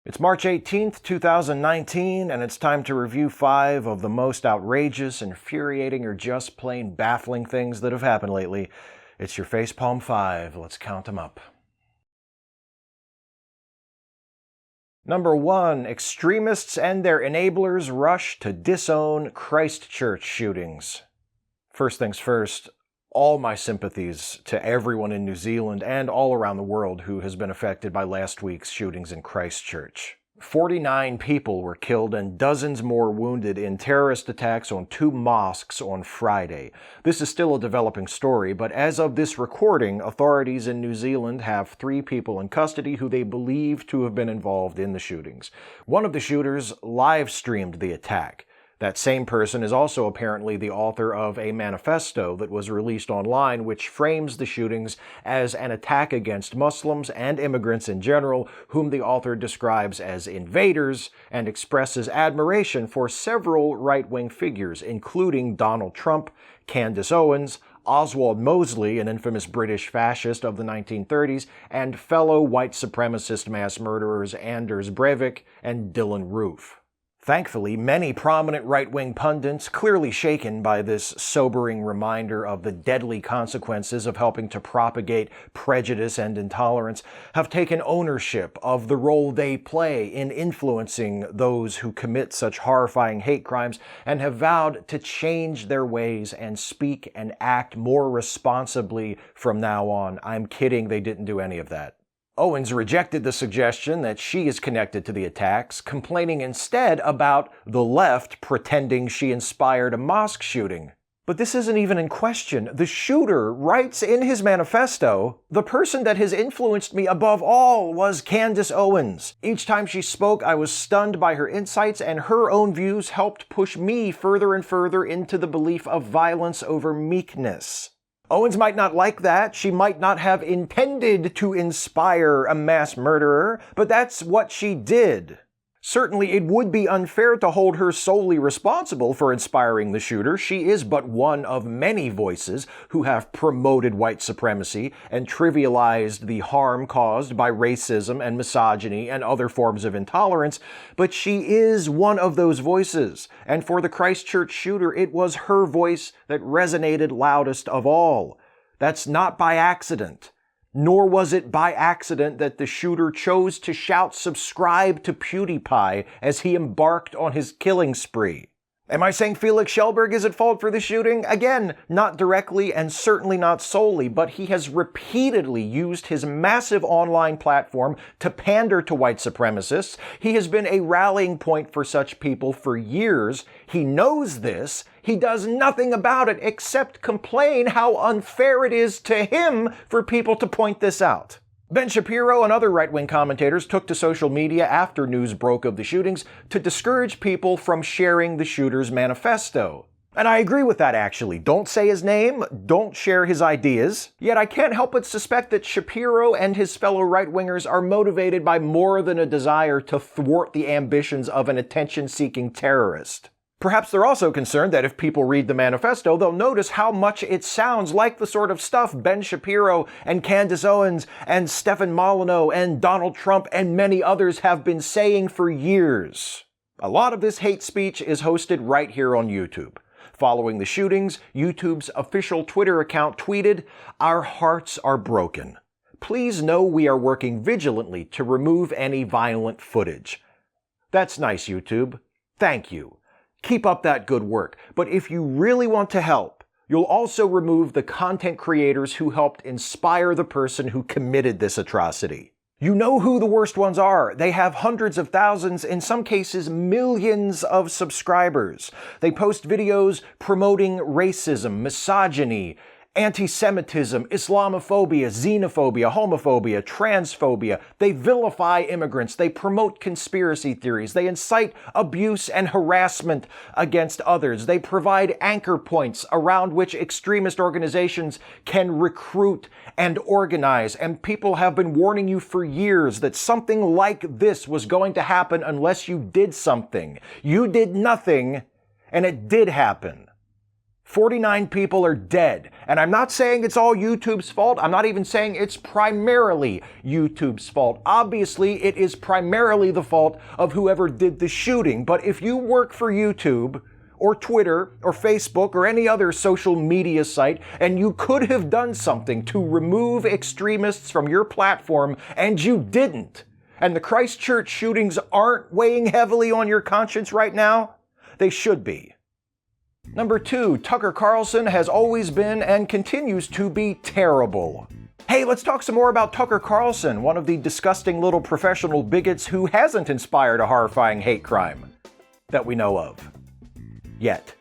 It's March 18th, 2019, and it's time to review 5 of the most outrageous, infuriating, or just plain baffling things that have happened lately. It's your Facepalm 5. Let's count them up. Number 1. Extremists and their enablers rush to disown Christchurch shootings. First things first, all my sympathies to everyone in New Zealand and all around the world who has been affected by last week's shootings in Christchurch. 49 people were killed and dozens more wounded in terrorist attacks on 2 mosques on Friday. This is still a developing story, but as of this recording, authorities in New Zealand have 3 people in custody who they believe to have been involved in the shootings. One of the shooters live-streamed the attack. That same person is also apparently the author of a manifesto that was released online which frames the shootings as an attack against Muslims and immigrants in general, whom the author describes as invaders, and expresses admiration for several right-wing figures, including Donald Trump, Candace Owens, Oswald Mosley, an infamous British fascist of the 1930s, and fellow white supremacist mass murderers Anders Breivik and Dylan Roof. Thankfully, many prominent right-wing pundits, clearly shaken by this sobering reminder of the deadly consequences of helping to propagate prejudice and intolerance, have taken ownership of the role they play in influencing those who commit such horrifying hate crimes, and have vowed to change their ways and speak and act more responsibly from now on. I'm kidding, they didn't do any of that. Owens rejected the suggestion that she is connected to the attacks, complaining instead about the left pretending she inspired a mosque shooting. But this isn't even in question. The shooter writes in his manifesto, "The person that has influenced me above all was Candace Owens. Each time she spoke, I was stunned by her insights, and her own views helped push me further and further into the belief of violence over meekness." Owens might not like that. She might not have intended to inspire a mass murderer, but that's what she did. Certainly, it would be unfair to hold her solely responsible for inspiring the shooter. She is but one of many voices who have promoted white supremacy and trivialized the harm caused by racism and misogyny and other forms of intolerance, but she is one of those voices, and for the Christchurch shooter, it was her voice that resonated loudest of all. That's not by accident. Nor was it by accident that the shooter chose to shout "subscribe to PewDiePie" as he embarked on his killing spree. Am I saying Felix Schellberg is at fault for the shooting? Again, not directly and certainly not solely, but he has repeatedly used his massive online platform to pander to white supremacists. He has been a rallying point for such people for years. He knows this. He does nothing about it except complain how unfair it is to him for people to point this out. Ben Shapiro and other right-wing commentators took to social media after news broke of the shootings to discourage people from sharing the shooter's manifesto. And I agree with that, actually. Don't say his name, don't share his ideas. Yet I can't help but suspect that Shapiro and his fellow right-wingers are motivated by more than a desire to thwart the ambitions of an attention-seeking terrorist. Perhaps they're also concerned that if people read the manifesto, they'll notice how much it sounds like the sort of stuff Ben Shapiro and Candace Owens and Stefan Molyneux and Donald Trump and many others have been saying for years. A lot of this hate speech is hosted right here on YouTube. Following the shootings, YouTube's official Twitter account tweeted, "Our hearts are broken. Please know we are working vigilantly to remove any violent footage." That's nice, YouTube. Thank you. Keep up that good work. But if you really want to help, you'll also remove the content creators who helped inspire the person who committed this atrocity. You know who the worst ones are. They have hundreds of thousands, in some cases millions of subscribers. They post videos promoting racism, misogyny, anti-Semitism, Islamophobia, xenophobia, homophobia, transphobia. They vilify immigrants. They promote conspiracy theories. They incite abuse and harassment against others. They provide anchor points around which extremist organizations can recruit and organize. And people have been warning you for years that something like this was going to happen unless you did something. You did nothing, and it did happen. 49 people are dead. And I'm not saying it's all YouTube's fault. I'm not even saying it's primarily YouTube's fault. Obviously, it is primarily the fault of whoever did the shooting. But if you work for YouTube, or Twitter, or Facebook, or any other social media site, and you could have done something to remove extremists from your platform, and you didn't, and the Christchurch shootings aren't weighing heavily on your conscience right now, they should be. Number 2, Tucker Carlson has always been and continues to be terrible. Hey, let's talk some more about Tucker Carlson, one of the disgusting little professional bigots who hasn't inspired a horrifying hate crime that we know of. Yet.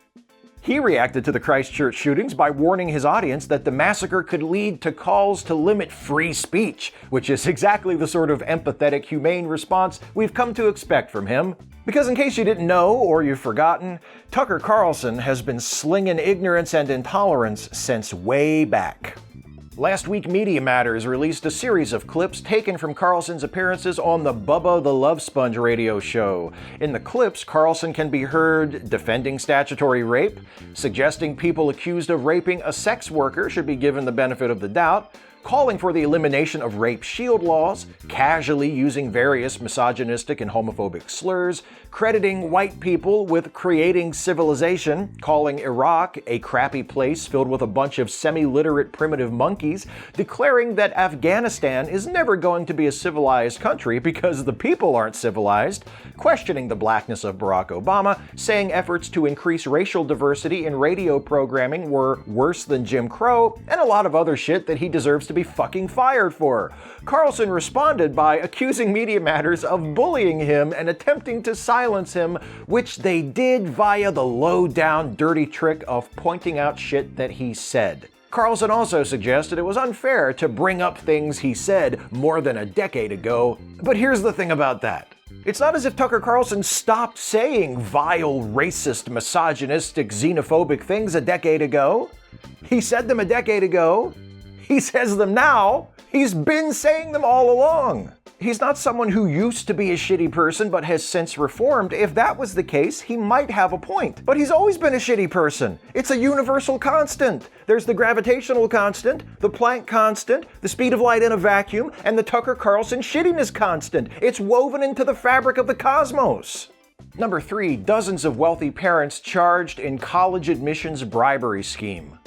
He reacted to the Christchurch shootings by warning his audience that the massacre could lead to calls to limit free speech, which is exactly the sort of empathetic, humane response we've come to expect from him. Because in case you didn't know, or you've forgotten, Tucker Carlson has been slinging ignorance and intolerance since way back. Last week, Media Matters released a series of clips taken from Carlson's appearances on the Bubba the Love Sponge radio show. In the clips, Carlson can be heard defending statutory rape, suggesting people accused of raping a sex worker should be given the benefit of the doubt, calling for the elimination of rape shield laws, casually using various misogynistic and homophobic slurs, crediting white people with creating civilization, calling Iraq a crappy place filled with a bunch of semi-literate primitive monkeys, declaring that Afghanistan is never going to be a civilized country because the people aren't civilized, questioning the blackness of Barack Obama, saying efforts to increase racial diversity in radio programming were worse than Jim Crow, and a lot of other shit that he deserves to be fucking fired for. Carlson responded by accusing Media Matters of bullying him and attempting to silence him, which they did via the low-down dirty trick of pointing out shit that he said. Carlson also suggested it was unfair to bring up things he said more than a decade ago, but here's the thing about that. It's not as if Tucker Carlson stopped saying vile, racist, misogynistic, xenophobic things a decade ago. He said them a decade ago. He says them now. He's been saying them all along. He's not someone who used to be a shitty person but has since reformed. If that was the case, he might have a point. But he's always been a shitty person. It's a universal constant. There's the gravitational constant, the Planck constant, the speed of light in a vacuum, and the Tucker Carlson shittiness constant. It's woven into the fabric of the cosmos. Number 3, dozens of wealthy parents charged in college admissions bribery scheme.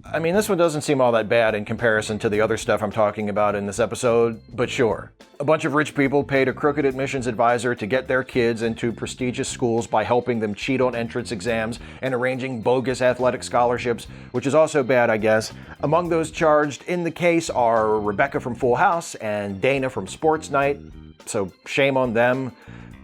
I mean, this one doesn't seem all that bad in comparison to the other stuff I'm talking about in this episode, but sure. A bunch of rich people paid a crooked admissions advisor to get their kids into prestigious schools by helping them cheat on entrance exams and arranging bogus athletic scholarships, which is also bad, I guess. Among those charged in the case are Rebecca from Full House and Dana from Sports Night, so shame on them.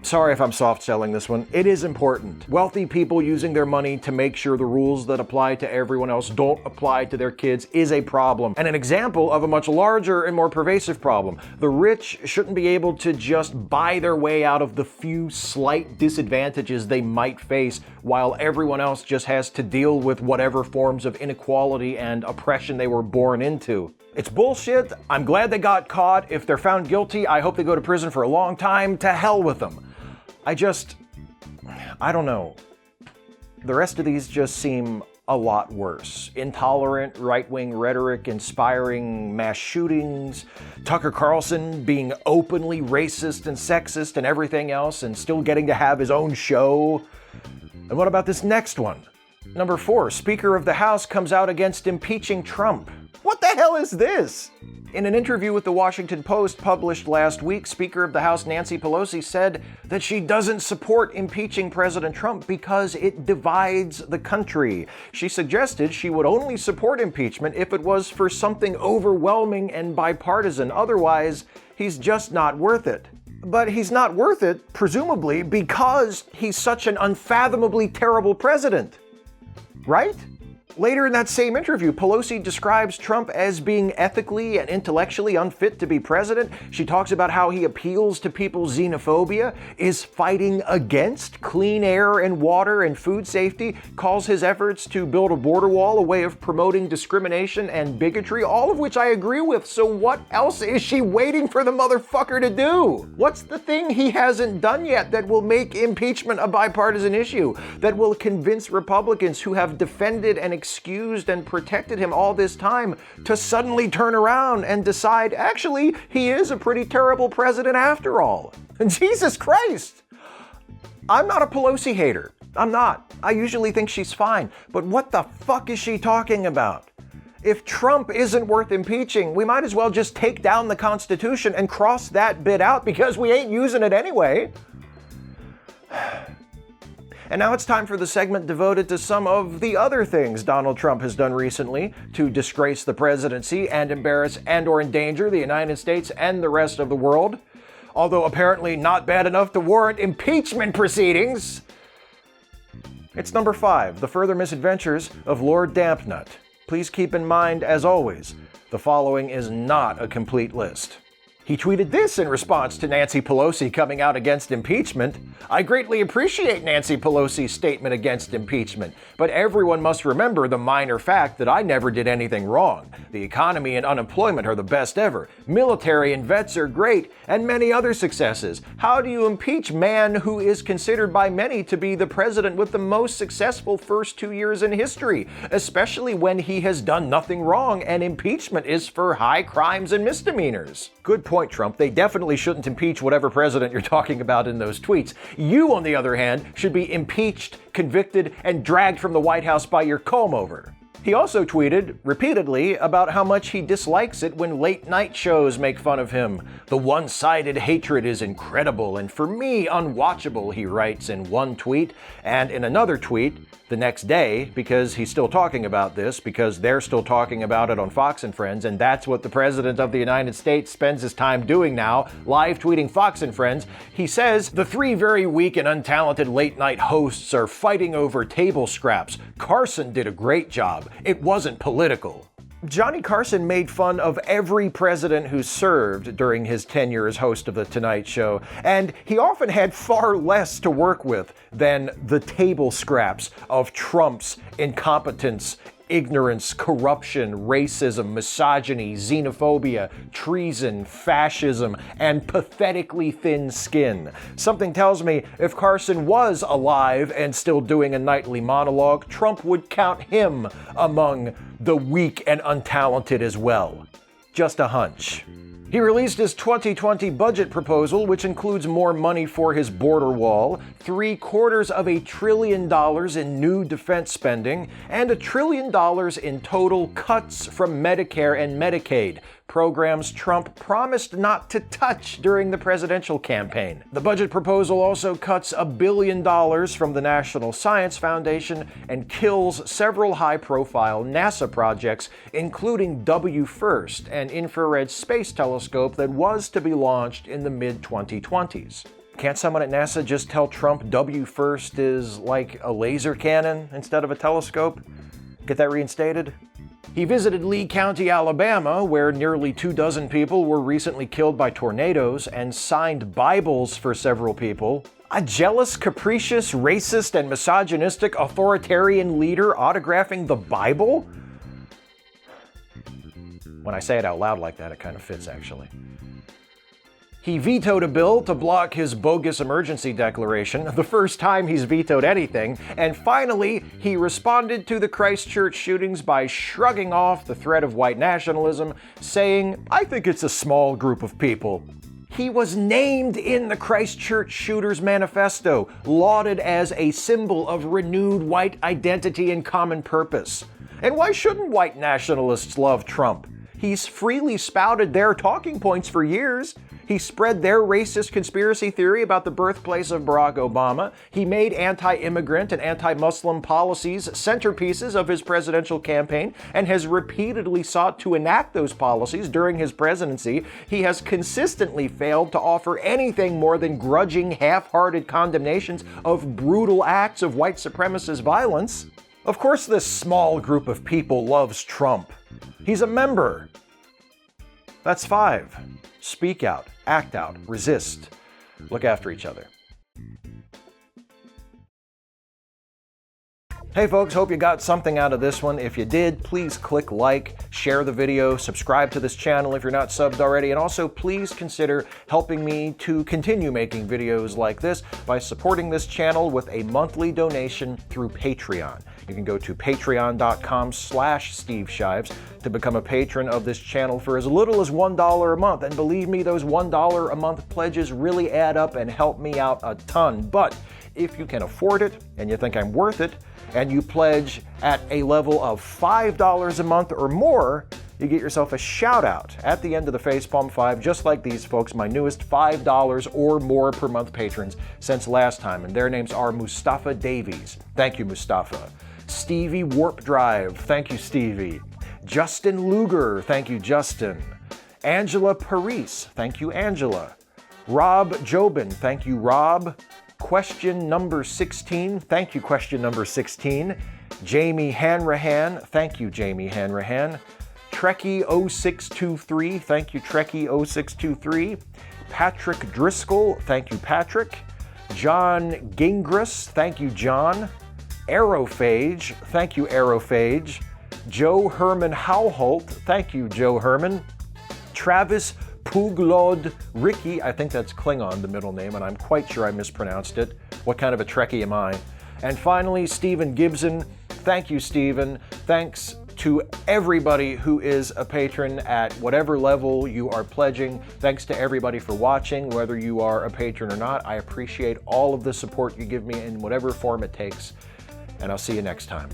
Sorry if I'm soft-selling this one. It is important. Wealthy people using their money to make sure the rules that apply to everyone else don't apply to their kids is a problem, and an example of a much larger and more pervasive problem. The rich shouldn't be able to just buy their way out of the few slight disadvantages they might face, while everyone else just has to deal with whatever forms of inequality and oppression they were born into. It's bullshit. I'm glad they got caught. If they're found guilty, I hope they go to prison for a long time. To hell with them. I don't know. The rest of these just seem a lot worse. Intolerant, right-wing rhetoric, inspiring mass shootings, Tucker Carlson being openly racist and sexist and everything else and still getting to have his own show. And what about this next one? Number 4, Speaker of the House comes out against impeaching Trump. What the hell is this? In an interview with the Washington Post published last week, Speaker of the House Nancy Pelosi said that she doesn't support impeaching President Trump because it divides the country. She suggested she would only support impeachment if it was for something overwhelming and bipartisan. Otherwise, he's just not worth it. But he's not worth it, presumably, because he's such an unfathomably terrible president. Right? Later in that same interview, Pelosi describes Trump as being ethically and intellectually unfit to be president. She talks about how he appeals to people's xenophobia, is fighting against clean air and water and food safety, calls his efforts to build a border wall a way of promoting discrimination and bigotry, all of which I agree with. So what else is she waiting for the motherfucker to do? What's the thing he hasn't done yet that will make impeachment a bipartisan issue, that will convince Republicans who have defended and excused and protected him all this time to suddenly turn around and decide, actually, he is a pretty terrible president after all? Jesus Christ! I'm not a Pelosi hater. I'm not. I usually think she's fine. But what the fuck is she talking about? If Trump isn't worth impeaching, we might as well just take down the Constitution and cross that bit out because we ain't using it anyway. And now it's time for the segment devoted to some of the other things Donald Trump has done recently to disgrace the presidency and embarrass and/or endanger the United States and the rest of the world. Although apparently not bad enough to warrant impeachment proceedings. It's number 5, the further misadventures of Lord Dampnut. Please keep in mind, as always, the following is not a complete list. He tweeted this in response to Nancy Pelosi coming out against impeachment. I greatly appreciate Nancy Pelosi's statement against impeachment, but everyone must remember the minor fact that I never did anything wrong. The economy and unemployment are the best ever. Military and vets are great, and many other successes. How do you impeach man who is considered by many to be the president with the most successful first 2 years in history, especially when he has done nothing wrong and impeachment is for high crimes and misdemeanors? Good point, Trump. They definitely shouldn't impeach whatever president you're talking about in those tweets. You, on the other hand, should be impeached, convicted, and dragged from the White House by your comb-over. He also tweeted repeatedly about how much he dislikes it when late-night shows make fun of him. The one-sided hatred is incredible and for me unwatchable, he writes in one tweet, and in another tweet the next day, because he's still talking about this, because they're still talking about it on Fox and Friends, and that's what the President of the United States spends his time doing now, live tweeting Fox and Friends. He says, the 3 very weak and untalented late-night hosts are fighting over table scraps. Carlson did a great job. It wasn't political. Johnny Carson made fun of every president who served during his tenure as host of The Tonight Show, and he often had far less to work with than the table scraps of Trump's incompetence, ignorance, corruption, racism, misogyny, xenophobia, treason, fascism, and pathetically thin skin. Something tells me if Carson was alive and still doing a nightly monologue, Trump would count him among the weak and untalented as well. Just a hunch. He released his 2020 budget proposal, which includes more money for his border wall, $750 billion in new defense spending, and $1 trillion in total cuts from Medicare and Medicaid, programs Trump promised not to touch during the presidential campaign. The budget proposal also cuts $1 billion from the National Science Foundation and kills several high-profile NASA projects, including WFIRST, an infrared space telescope that was to be launched in the mid-2020s. Can't someone at NASA just tell Trump WFIRST is like a laser cannon instead of a telescope? Get that reinstated? He visited Lee County, Alabama, where nearly 24 people were recently killed by tornadoes, and signed Bibles for several people. A jealous, capricious, racist, and misogynistic authoritarian leader autographing the Bible? When I say it out loud like that, it kind of fits, actually. He vetoed a bill to block his bogus emergency declaration, the first time he's vetoed anything, and finally, he responded to the Christchurch shootings by shrugging off the threat of white nationalism, saying, I think it's a small group of people. He was named in the Christchurch shooters manifesto, lauded as a symbol of renewed white identity and common purpose. And why shouldn't white nationalists love Trump? He's freely spouted their talking points for years. He spread their racist conspiracy theory about the birthplace of Barack Obama. He made anti-immigrant and anti-Muslim policies centerpieces of his presidential campaign and has repeatedly sought to enact those policies during his presidency. He has consistently failed to offer anything more than grudging, half-hearted condemnations of brutal acts of white supremacist violence. Of course this small group of people loves Trump. He's a member. That's 5. Speak out, act out, resist. Look after each other. Hey folks, hope you got something out of this one. If you did, please click like, share the video, subscribe to this channel if you're not subbed already, and also please consider helping me to continue making videos like this by supporting this channel with a monthly donation through Patreon. You can go to patreon.com/Steve Shives to become a patron of this channel for as little as $1 a month. And believe me, those $1 a month pledges really add up and help me out a ton. But if you can afford it and you think I'm worth it, and you pledge at a level of $5 a month or more, you get yourself a shout out at the end of the Facepalm 5, just like these folks, my newest $5 or more per month patrons since last time. And their names are Mustafa Davies. Thank you, Mustafa. Stevie Warp Drive. Thank you, Stevie. Justin Luger. Thank you, Justin. Angela Paris. Thank you, Angela. Rob Jobin. Thank you, Rob. Question number 16. Thank you, question number 16. Jamie Hanrahan. Thank you, Jamie Hanrahan. Trekkie0623. Thank you, Trekkie0623. Patrick Driscoll. Thank you, Patrick. John Gingras. Thank you, John. Aerophage. Thank you, Aerophage. Joe Herman Howholt. Thank you, Joe Herman. Travis Puglod Ricky, I think that's Klingon, the middle name, and I'm quite sure I mispronounced it. What kind of a Trekkie am I? And finally, Stephen Gibson. Thank you, Stephen. Thanks to everybody who is a patron at whatever level you are pledging. Thanks to everybody for watching, whether you are a patron or not. I appreciate all of the support you give me in whatever form it takes, and I'll see you next time.